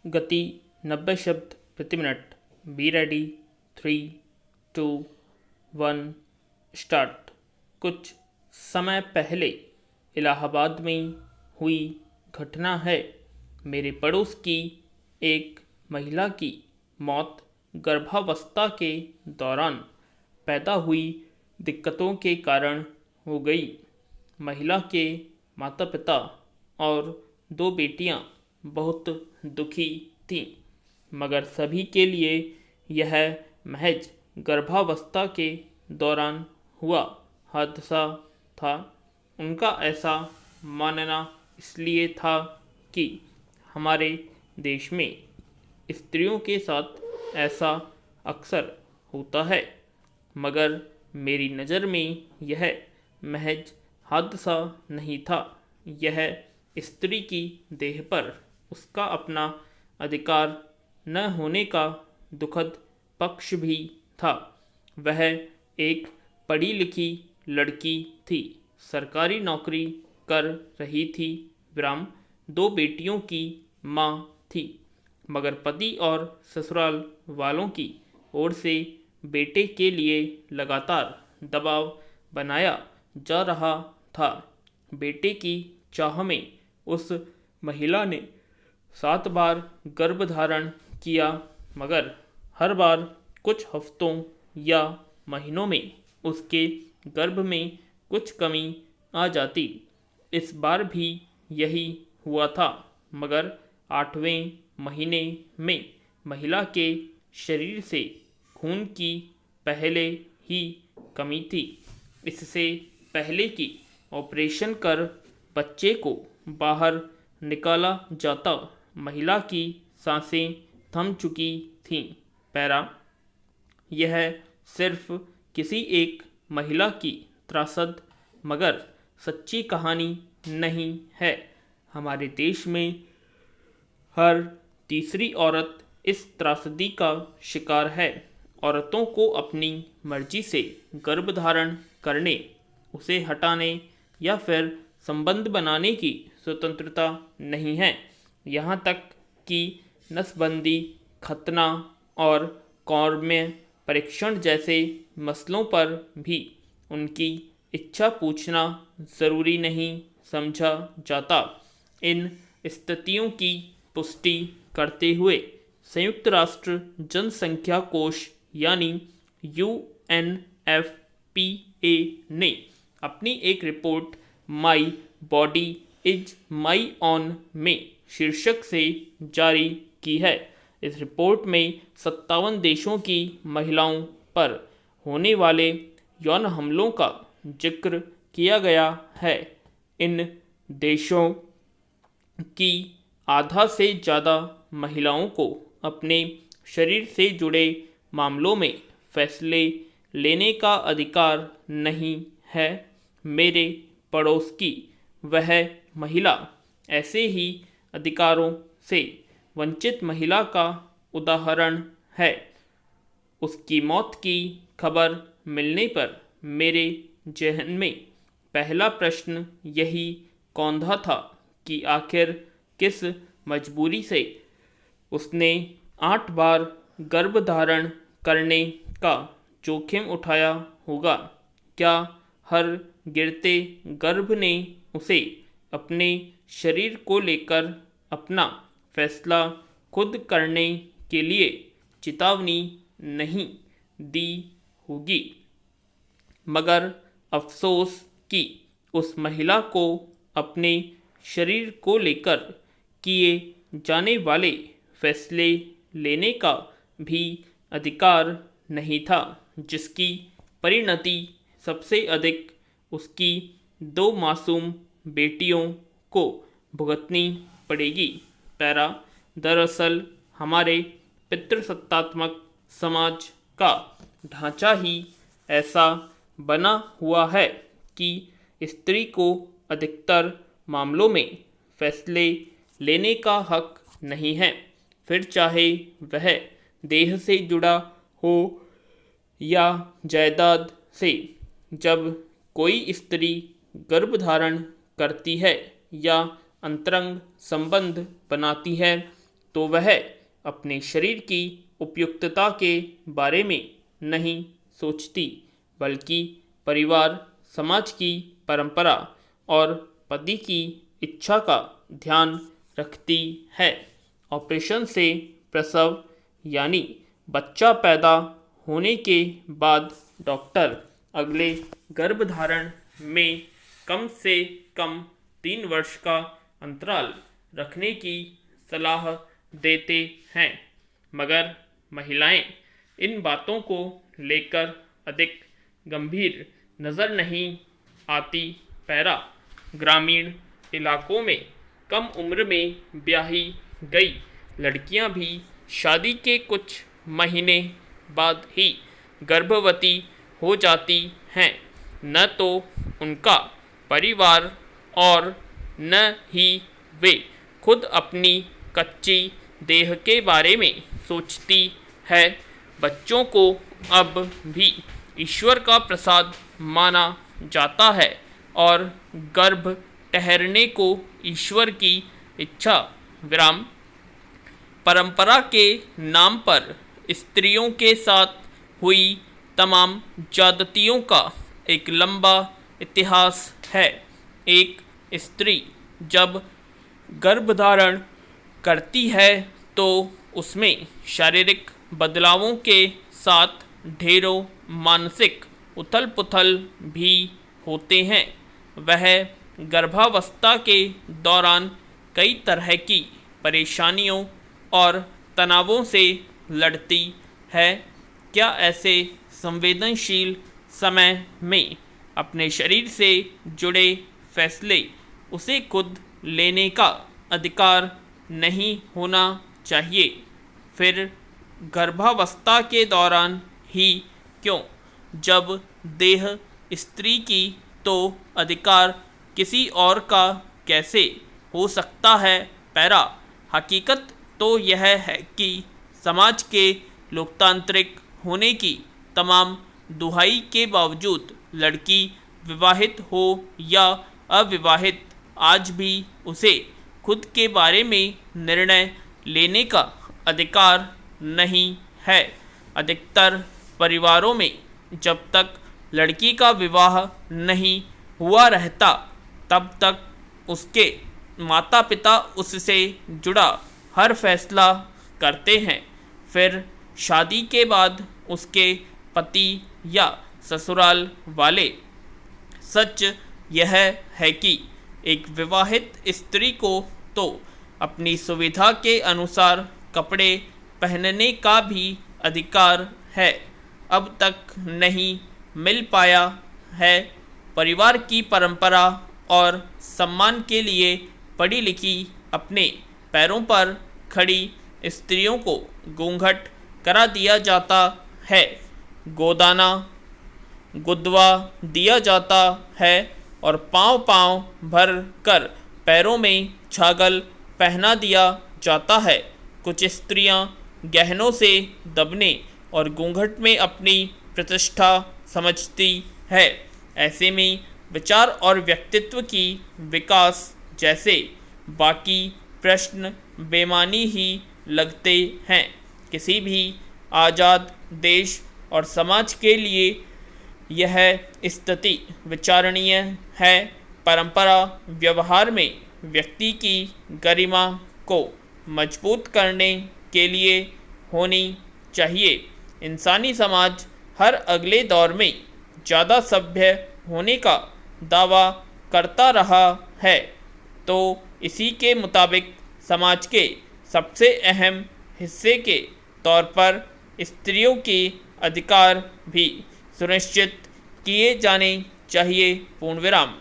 गति 90 शब्द प्रति मिनट। Be ready. 3, 2, 1 स्टार्ट। कुछ समय पहले इलाहाबाद में हुई घटना है। मेरे पड़ोस की एक महिला की मौत गर्भावस्था के दौरान पैदा हुई दिक्कतों के कारण हो गई। महिला के माता पिता और 2 बेटियां बहुत दुखी थीं, मगर सभी के लिए यह महज गर्भावस्था के दौरान हुआ हादसा था। उनका ऐसा मानना इसलिए था कि हमारे देश में स्त्रियों के साथ ऐसा अक्सर होता है, मगर मेरी नज़र में यह महज हादसा नहीं था। यह स्त्री की देह पर उसका अपना अधिकार न होने का दुखद पक्ष भी था। वह एक पढ़ी लिखी लड़की थी, सरकारी नौकरी कर रही थी, विराम 2 बेटियों की माँ थी, मगर पति और ससुराल वालों की ओर से बेटे के लिए लगातार दबाव बनाया जा रहा था। बेटे की चाह में उस महिला ने 7 बार गर्भधारण किया, मगर हर बार कुछ हफ्तों या महीनों में उसके गर्भ में कुछ कमी आ जाती। इस बार भी यही हुआ था, मगर 8वें महीने में महिला के शरीर से खून की पहले ही कमी थी। इससे पहले कि ऑपरेशन कर बच्चे को बाहर निकाला जाता, महिला की सांसें थम चुकी थीं। पैरा यह सिर्फ किसी एक महिला की त्रासद मगर सच्ची कहानी नहीं है। हमारे देश में हर तीसरी औरत इस त्रासदी का शिकार है। औरतों को अपनी मर्जी से गर्भधारण करने, उसे हटाने या फिर संबंध बनाने की स्वतंत्रता नहीं है। यहाँ तक कि नसबंदी, खतना और कौर्म्य परीक्षण जैसे मसलों पर भी उनकी इच्छा पूछना ज़रूरी नहीं समझा जाता। इन स्थितियों की पुष्टि करते हुए संयुक्त राष्ट्र जनसंख्या कोष यानी UNFPA ने अपनी एक report my body is my on में शीर्षक से जारी की है। इस रिपोर्ट में 57 देशों की महिलाओं पर होने वाले यौन हमलों का जिक्र किया गया है। इन देशों की आधा से ज़्यादा महिलाओं को अपने शरीर से जुड़े मामलों में फैसले लेने का अधिकार नहीं है। मेरे पड़ोस की वह महिला ऐसे ही अधिकारों से वंचित महिला का उदाहरण है। उसकी मौत की खबर मिलने पर मेरे जहन में पहला प्रश्न यही कौंधा था कि आखिर किस मजबूरी से उसने 8 बार गर्भधारण करने का जोखिम उठाया होगा। क्या हर गिरते गर्भ ने उसे अपने शरीर को लेकर अपना फैसला खुद करने के लिए चेतावनी नहीं दी होगी? मगर अफसोस कि उस महिला को अपने शरीर को लेकर किए जाने वाले फैसले लेने का भी अधिकार नहीं था, जिसकी परिणति सबसे अधिक उसकी 2 मासूम बेटियों को भुगतनी पड़ेगी। पैरा दरअसल हमारे पितृसत्तात्मक समाज का ढांचा ही ऐसा बना हुआ है कि स्त्री को अधिकतर मामलों में फैसले लेने का हक नहीं है, फिर चाहे वह देह से जुड़ा हो या जायदाद से। जब कोई स्त्री गर्भधारण करती है या अंतरंग संबंध बनाती है, तो वह अपने शरीर की उपयुक्तता के बारे में नहीं सोचती, बल्कि परिवार, समाज की परंपरा और पति की इच्छा का ध्यान रखती है। ऑपरेशन से प्रसव यानी बच्चा पैदा होने के बाद डॉक्टर अगले गर्भधारण में कम से कम 3 वर्ष का अंतराल रखने की सलाह देते हैं, मगर महिलाएं इन बातों को लेकर अधिक गंभीर नज़र नहीं आती। पैरा ग्रामीण इलाकों में कम उम्र में ब्याही गई लड़कियां भी शादी के कुछ महीने बाद ही गर्भवती हो जाती हैं। न तो उनका परिवार और न ही वे खुद अपनी कच्ची देह के बारे में सोचती है। बच्चों को अब भी ईश्वर का प्रसाद माना जाता है और गर्भ ठहरने को ईश्वर की इच्छा विराम परंपरा के नाम पर स्त्रियों के साथ हुई तमाम ज्यादतियों का एक लंबा इतिहास है। एक स्त्री जब गर्भधारण करती है तो उसमें शारीरिक बदलावों के साथ ढेरों मानसिक उथल पुथल भी होते हैं। वह गर्भावस्था के दौरान कई तरह की परेशानियों और तनावों से लड़ती है। क्या ऐसे संवेदनशील समय में अपने शरीर से जुड़े फैसले उसे खुद लेने का अधिकार नहीं होना चाहिए? फिर गर्भावस्था के दौरान ही क्यों? जब देह स्त्री की तो अधिकार किसी और का कैसे हो सकता है? पैरा हकीकत तो यह है कि समाज के लोकतांत्रिक होने की तमाम दुहाई के बावजूद लड़की विवाहित हो या अविवाहित, आज भी उसे खुद के बारे में निर्णय लेने का अधिकार नहीं है। अधिकतर परिवारों में जब तक लड़की का विवाह नहीं हुआ रहता, तब तक उसके माता पिता उससे जुड़ा हर फैसला करते हैं। फिर शादी के बाद उसके पति या ससुराल वाले। सच यह है कि एक विवाहित स्त्री को तो अपनी सुविधा के अनुसार कपड़े पहनने का भी अधिकार है, अब तक नहीं मिल पाया है। परिवार की परंपरा और सम्मान के लिए पढ़ी लिखी अपने पैरों पर खड़ी स्त्रियों को घूंघट करा दिया जाता है, गोदाना गुदवा दिया जाता है और पाँव भर कर पैरों में छागल पहना दिया जाता है। कुछ स्त्रियां गहनों से दबने और घूंघट में अपनी प्रतिष्ठा समझती है। ऐसे में विचार और व्यक्तित्व की विकास जैसे बाकी प्रश्न बेमानी ही लगते हैं। किसी भी आज़ाद देश और समाज के लिए यह स्थिति विचारणीय है। परंपरा व्यवहार में व्यक्ति की गरिमा को मजबूत करने के लिए होनी चाहिए। इंसानी समाज हर अगले दौर में ज़्यादा सभ्य होने का दावा करता रहा है, तो इसी के मुताबिक समाज के सबसे अहम हिस्से के तौर पर स्त्रियों के अधिकार भी सुनिश्चित किए जाने चाहिए। पूर्ण विराम।